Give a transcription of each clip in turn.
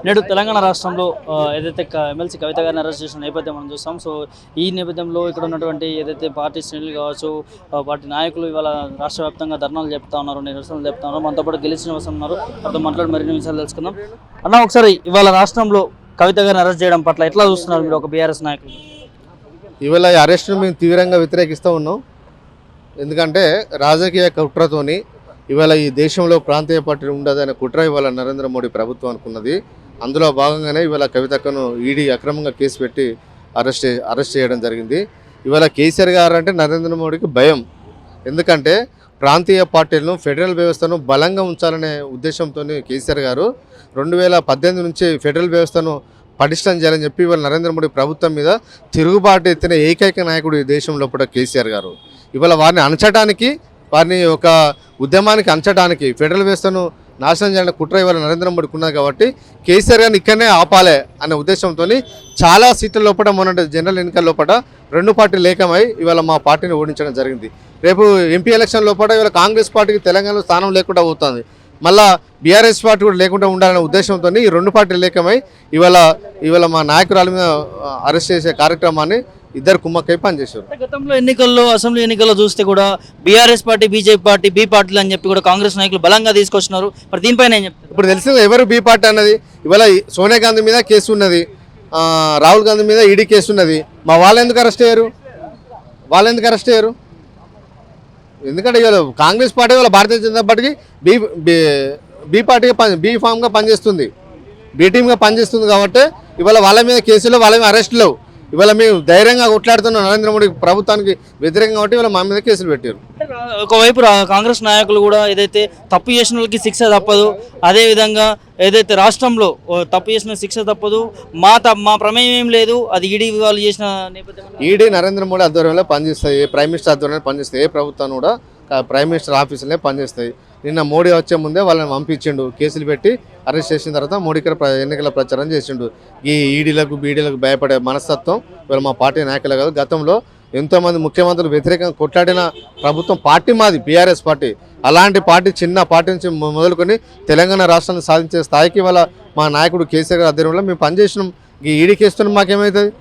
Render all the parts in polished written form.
నేడు తెలంగాణ రాష్ట్రంలో ఏదైతే ఎమ్మెల్సీ కవిత గారిని అరెస్ట్ చేసిన నేపథ్యం మనం చూస్తాం. సో ఈ నేపథ్యంలో ఇక్కడ ఉన్నటువంటి ఏదైతే పార్టీ శ్రేణులు కావచ్చు, పార్టీ నాయకులు ఇవాళ రాష్ట్ర వ్యాప్తంగా ధర్నాలు చెప్తా ఉన్నారు, నిరసనలు చెప్తా ఉన్నారు. మనతో పాటు గెలిచిన వసం ఉన్నారు, వాళ్ళతో మాట్లాడి మరిన్ని విషయాలు తెలుసుకుందాం. అన్న, ఒకసారి ఇవాళ రాష్ట్రంలో కవిత గారిని అరెస్ట్ చేయడం పట్ల ఎట్లా చూస్తున్నారు మీరు ఒక బీఆర్ఎస్ నాయకులు? ఇవాళ ఈ అరెస్ట్ను మేము తీవ్రంగా వ్యతిరేకిస్తూ ఉన్నాం. ఎందుకంటే రాజకీయ కుట్రతోని ఇవాళ ఈ దేశంలో ప్రాంతీయ పార్టీ ఉండదనే కుట్ర ఇవాళ నరేంద్ర మోడీ ప్రభుత్వం అనుకున్నది. అందులో భాగంగానే ఇవాళ కవితక్కను ఈడీ అక్రమంగా కేసు పెట్టి అరెస్ట్ చేయడం జరిగింది. ఇవాళ కేసీఆర్ గారు అంటే నరేంద్ర మోడీకి భయం. ఎందుకంటే ప్రాంతీయ పార్టీలను ఫెడరల్ వ్యవస్థను బలంగా ఉంచాలనే ఉద్దేశంతో కేసీఆర్ గారు 2018 నుంచి ఫెడరల్ వ్యవస్థను పటిష్టం చేయాలని చెప్పి ఇవాళ నరేంద్ర మోడీ ప్రభుత్వం మీద తిరుగుబాటు ఎత్తిన ఏకైక నాయకుడు ఈ దేశంలో కూడా కేసీఆర్ గారు. ఇవాళ వారిని అణచడానికి, వారిని ఒక ఉద్యమానికి అంచడానికి, ఫెడరల్ వ్యవస్థను నాశనం చేయాలని కుట్ర ఇవాళ నరేంద్ర మోడీకి ఉన్నది. కాబట్టి కేసీఆర్ గారిని ఇక్కడనే ఆపాలే అనే ఉద్దేశంతో చాలా సీట్ల లోపల మొన్న జనరల్ ఎన్నికల లోపల రెండు పార్టీలు ఏకమై ఇవాళ మా పార్టీని ఓడించడం జరిగింది. రేపు ఎంపీ ఎలక్షన్ లోపల ఇవాళ కాంగ్రెస్ పార్టీకి తెలంగాణలో స్థానం లేకుండా పోతుంది, మళ్ళీ బీఆర్ఎస్ పార్టీ కూడా లేకుండా ఉండాలనే ఉద్దేశంతో ఈ రెండు పార్టీలు ఏకమై ఇవాళ మా నాయకురాల మీద అరెస్ట్ చేసే కార్యక్రమాన్ని ఇద్దరు కుమ్మక్కై పనిచేశారు. గతంలో ఎన్నికల్లో, అసెంబ్లీ ఎన్నికల్లో చూస్తే కూడా BRS party, BJP party, B పార్టీలు అని చెప్పి కూడా కాంగ్రెస్ నాయకులు బలంగా తీసుకొచ్చినారు. మరి దీనిపైన ఏం చెప్తారు? ఇప్పుడు తెలిసింది ఎవరు బీ పార్టీ అన్నది. ఇవాళ సోనియా గాంధీ మీద కేసు ఉన్నది, రాహుల్ గాంధీ మీద ఈడీ కేసు ఉన్నది. మా వాళ్ళు ఎందుకు అరెస్ట్ అయ్యారు? ఎందుకంటే ఇవాళ కాంగ్రెస్ పార్టీ ఇవాళ భారతీయ జనతా పార్టీకి బీ పార్టీగా బీ ఫామ్గా పనిచేస్తుంది, బీ టీమ్గా పనిచేస్తుంది. కాబట్టి ఇవాళ వాళ్ళ మీద కేసులు, వాళ్ళ మీద అరెస్ట్ లేవు. ఇవాళ మేము ధైర్యంగా కొట్లాడుతున్నాం నరేంద్ర మోడీ ప్రభుత్వానికి వ్యతిరేకంగా, కాబట్టి ఇవాళ మా మీద కేసులు పెట్టారు. ఒకవైపు కాంగ్రెస్ నాయకులు కూడా ఏదైతే తప్పు చేసిన వాళ్ళకి శిక్ష తప్పదు, అదేవిధంగా ఏదైతే రాష్ట్రంలో తప్పు చేసిన శిక్ష తప్పదు, మా ప్రమేయం ఏం లేదు, అది ఈడీ వాళ్ళు చేసిన నేపథ్యం. ఈడీ నరేంద్ర మోడీ ఆధ్వర్యంలో పనిచేస్తాయి, ప్రైమ్ మినిస్టర్ ఆధ్వర్యంలో పనిచేస్తాయి, ఏ ప్రభుత్వాన్ని కూడా ప్రైమ్ మినిస్టర్ ఆఫీసులే పనిచేస్తాయి. నిన్న మోడీ వచ్చే ముందే వాళ్ళని పంపించిండు, కేసులు పెట్టి అరెస్ట్ చేసిన తర్వాత మోడీ ఎన్నికల ప్రచారం చేసిండు. ఈ ఈడీలకు బీడీలకు భయపడే మనస్తత్వం ఇవాళ మా పార్టీ నాయకులు కాదు. గతంలో ఎంతోమంది ముఖ్యమంత్రులు వ్యతిరేకంగా కొట్లాడిన ప్రభుత్వం పార్టీ మాది, బీఆర్ఎస్ పార్టీ. అలాంటి పార్టీ, చిన్న పార్టీ నుంచి మొదలుకొని తెలంగాణ రాష్ట్రాన్ని సాధించే స్థాయికి ఇవాళ మా నాయకుడు కేసీఆర్ గారి ఆధ్వర్యంలో మేము పనిచేసినాం. ఈ ఈడీ కేసుతో మాకేమవుతుంది?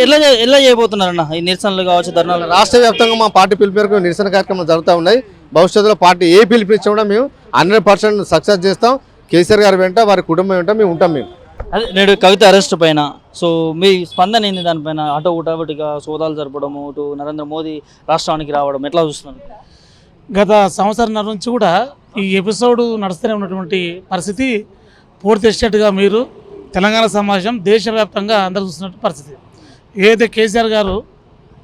ఎలా చేయబోతున్నారన్న ఈ నిరసనలు కావచ్చు, ధర్నాలు? రాష్ట్ర వ్యాప్తంగా మా పార్టీ పిలుపు మేరకు నిరసన కార్యక్రమాలు జరుగుతూ ఉన్నాయి. భవిష్యత్తులో పార్టీ ఏ పిలిపించినా కూడా మేము 100% సక్సెస్ చేస్తాం. కేసీఆర్ గారి వెంట, వారి కుటుంబం వెంట మేము ఉంటాం. అదే నేడు కవిత అరెస్ట్ పైన సో మీ స్పందన ఏంది? దానిపైన ఒకటిగా సోదాలు జరపడము, ఇటు నరేంద్ర మోదీ రాష్ట్రానికి రావడం ఎట్లా చూస్తున్నారు? గత సంవత్సరంన్నర నుంచి కూడా ఈ ఎపిసోడ్ నడుస్తూనే ఉన్నటువంటి పరిస్థితి పూర్తి ఎస్టేట్గా మీరు తెలంగాణ సమాజం దేశవ్యాప్తంగా అందరూ చూస్తున్న పరిస్థితి. ఏదైతే కేసీఆర్ గారు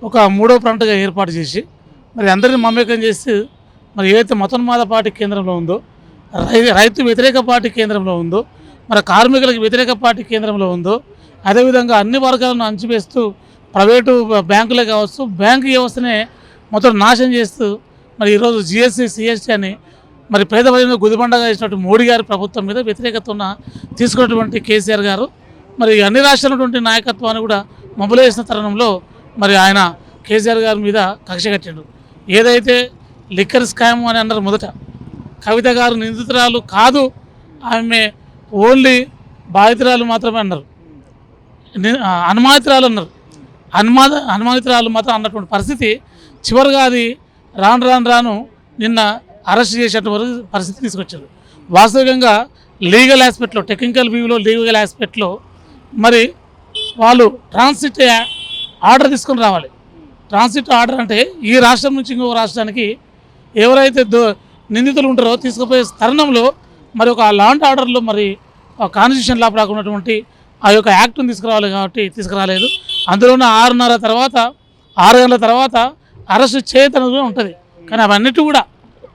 ఒక మూడో ఫ్రంట్గా ఏర్పాటు చేసి మరి అందరినీ మమేకం చేసి మరి ఏదైతే మతోన్మాద పార్టీ కేంద్రంలో ఉందో, రైతు వ్యతిరేక పార్టీ కేంద్రంలో ఉందో, మరి కార్మికులకు వ్యతిరేక పార్టీ కేంద్రంలో ఉందో, అదేవిధంగా అన్ని వర్గాలను అంచివేస్తూ ప్రైవేటు బ్యాంకులే కావచ్చు, బ్యాంకు వ్యవస్థనే మొత్తం నాశనం చేస్తూ మరి ఈరోజు జిఎస్టీ, సిఎస్టీ అని మరి పేద ప్రజలను గుదిబండగా ఇచ్చినటువంటి మోడీ గారి ప్రభుత్వం మీద వ్యతిరేకత తీసుకున్నటువంటి కేసీఆర్ గారు మరి అన్ని రాష్ట్రాలటువంటి నాయకత్వాన్ని కూడా మొబిలైజ్ తరుణంలో మరి ఆయన కేసీఆర్ గారి మీద కక్ష కట్టిండు. ఏదైతే లిక్కర్ స్కామ్ అని అన్నారు మొదట, కవిత గారు నిందితురాలు కాదు, ఆమె ఓన్లీ బాధితురాలు మాత్రమే అన్నారు, అనుమానితురాలు అన్నారు. అనుమానితురాలు మాత్రం అన్నటువంటి పరిస్థితి చివరిగా అది రాను నిన్న అరెస్ట్ చేసేటువంటి పరిస్థితి తీసుకొచ్చారు. వాస్తవికంగా లీగల్ ఆస్పెక్ట్లో, టెక్నికల్ వ్యూలో, లీగల్ ఆస్పెక్ట్లో మరి వాళ్ళు ట్రాన్సిట్ ఆర్డర్ తీసుకొని రావాలి. ట్రాన్సిట్ ఆర్డర్ అంటే ఈ రాష్ట్రం నుంచి ఇంకో రాష్ట్రానికి ఎవరైతే నిందితులు ఉంటారో తీసుకుపోయే తరుణంలో మరి ఒక లాండ్ ఆర్డర్లో మరి కాన్స్టిట్యూషన్ లా రాకున్నటువంటి ఆ యొక్క యాక్ట్ని తీసుకురావాలి. కాబట్టి తీసుకురాలేదు. అందులోనే 6 గంటల తర్వాత అరెస్ట్ చేయతనగా ఉంటుంది. కానీ అవన్నిటి కూడా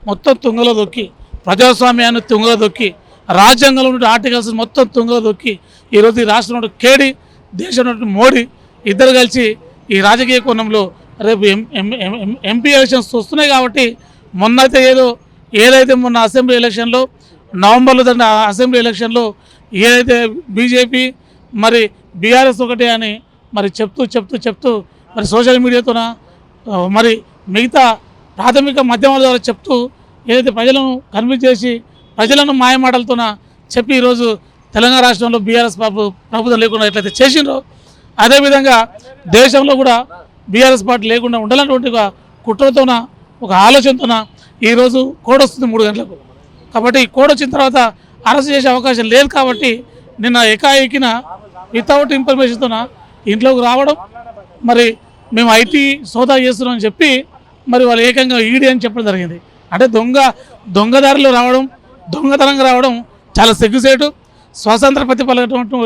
మొత్తం తుంగలో దొక్కి, ప్రజాస్వామ్యాన్ని తుంగలో దొక్కి, రాజ్యాంగంలో ఉన్న ఆర్టికల్స్ మొత్తం తుంగలో దొక్కి ఈరోజు ఈ రాష్ట్రంలో కేడి, దేశంలో మోడీ ఇద్దరు కలిసి ఈ రాజకీయ కోణంలో రేపు ఎంపీ ఎలక్షన్స్ వస్తున్నాయి. కాబట్టి ఏదైతే మొన్న అసెంబ్లీ ఎలక్షన్లో, నవంబర్లో జరిగిన అసెంబ్లీ ఎలక్షన్లో ఏదైతే బీజేపీ మరి బీఆర్ఎస్ ఒకటే అని మరి చెప్తూ మరి సోషల్ మీడియాతోన మరి మిగతా ప్రాథమిక మాధ్యమాల ద్వారా చెప్తూ ఏదైతే ప్రజలను కన్విన్స్ చేసి ప్రజలను మాయమాటలతోన చెప్పి ఈరోజు తెలంగాణ రాష్ట్రంలో బీఆర్ఎస్ ప్రభుత్వం లేకుండా ఎట్లయితే చేసిండ్రో అదేవిధంగా దేశంలో కూడా బీఆర్ఎస్ పార్టీ లేకుండా ఉండాలన్నటువంటి ఒక కుట్రతోన ఒక ఆలోచనతోన ఈరోజు కోడ్ వస్తుంది 3 గంటలకు. కాబట్టి ఈ కోడ్ వచ్చిన తర్వాత అరెస్ట్ చేసే అవకాశం లేదు. కాబట్టి నిన్న ఏకాఏకిన వితౌట్ ఇన్ఫర్మేషన్తోన ఇంట్లోకి రావడం, మరి మేము ఐటీ సోదా చేస్తున్నాం అని చెప్పి మరి వాళ్ళు ఏకంగా ఈడీ అని చెప్పడం జరిగింది. అంటే దొంగదారిలో రావడం, దొంగతనంగా రావడం చాలా సిగ్గుసేటు. స్వతంత్ర ప్రతిపాదనటువంటి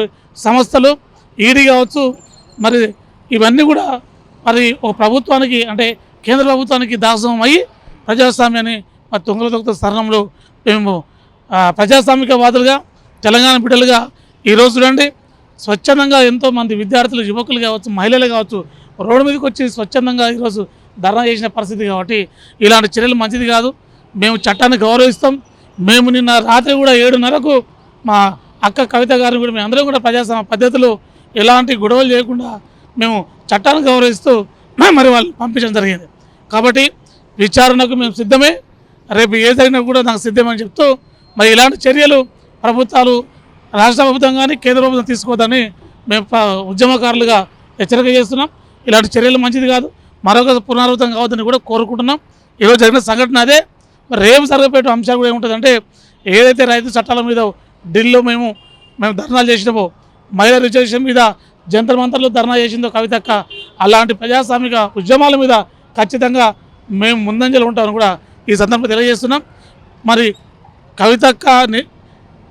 సంస్థలు ఈడీ కావచ్చు, మరి ఇవన్నీ కూడా మరి ఒక ప్రభుత్వానికి అంటే కేంద్ర ప్రభుత్వానికి దాసోహం అయ్యి ప్రజాస్వామ్యాన్ని మరి తొంగలు తొక్కుతున్న స్థానంలో మేము ప్రజాస్వామికవాదులుగా తెలంగాణ బిడ్డలుగా ఈరోజు చూడండి స్వచ్ఛందంగా ఎంతోమంది విద్యార్థులు, యువకులు కావచ్చు, మహిళలు కావచ్చు రోడ్డు మీదకి వచ్చి స్వచ్ఛందంగా ఈరోజు ధర్నా చేసిన పరిస్థితి. కాబట్టి ఇలాంటి చర్యలు మంచిది కాదు. మేము చట్టాన్ని గౌరవిస్తాం. మేము నిన్న రాత్రి కూడా 7:30కు మా అక్క కవిత గారిని కూడా మేము అందరం కూడా ప్రజాస్వామ్య పద్ధతులు ఎలాంటి గొడవలు చేయకుండా మేము చట్టాన్ని గౌరవిస్తూ మరి వాళ్ళు పంపించడం జరిగింది. కాబట్టి విచారణకు మేము సిద్ధమే, రేపు ఏ జరిగినా కూడా నాకు సిద్ధమని చెప్తూ మరి ఇలాంటి చర్యలు ప్రభుత్వాలు రాష్ట్ర ప్రభుత్వం కానీ కేంద్ర ప్రభుత్వం తీసుకోవద్దని మేము ఉద్యమకారులుగా హెచ్చరిక చేస్తున్నాం. ఇలాంటి చర్యలు మంచిది కాదు, మరొక పునరావృతం కావద్దని కూడా కోరుకుంటున్నాం. ఈరోజు జరిగిన సంఘటన అదే. మరి రేపు జరగబోయే అంశాలు కూడా ఏముంటుందంటే ఏదైతే రైతు చట్టాల మీద ఢిల్లీలో మేము ధర్నాలు చేసినామో, మహిళా రిజర్వేషన్ మీద జంతర్ మంతర్లో ధర్నా చేసిందో కవితక్క, అలాంటి ప్రజాస్వామిక ఉద్యమాల మీద ఖచ్చితంగా మేము ముందంజలు ఉంటామని కూడా ఈ సందర్భంగా తెలియజేస్తున్నాం. మరి కవితక్క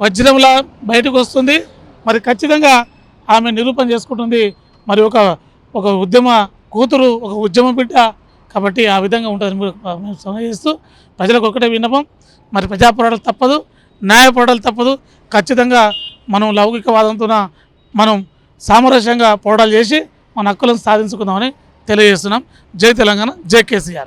వజ్రంలా బయటకు వస్తుంది, మరి ఖచ్చితంగా ఆమె నిరూపణ చేసుకుంటుంది. మరి ఒక ఉద్యమ కూతురు, ఒక ఉద్యమ బిడ్డ, కాబట్టి ఆ విధంగా ఉంటుందని మేము సమర్థిస్తూ ప్రజలకు ఒకటే విన్నపం, మరి ప్రజా పోరాటాలు తప్పదు, న్యాయ పోరాటాలు తప్పదు. ఖచ్చితంగా మనం లౌకికవాదంతో మనం సామరస్యంగా పోరాటాలు చేసి మన హక్కులను సాధించుకుందామని తెలియజేస్తున్నాం. జై తెలంగాణ, జై కేసీఆర్.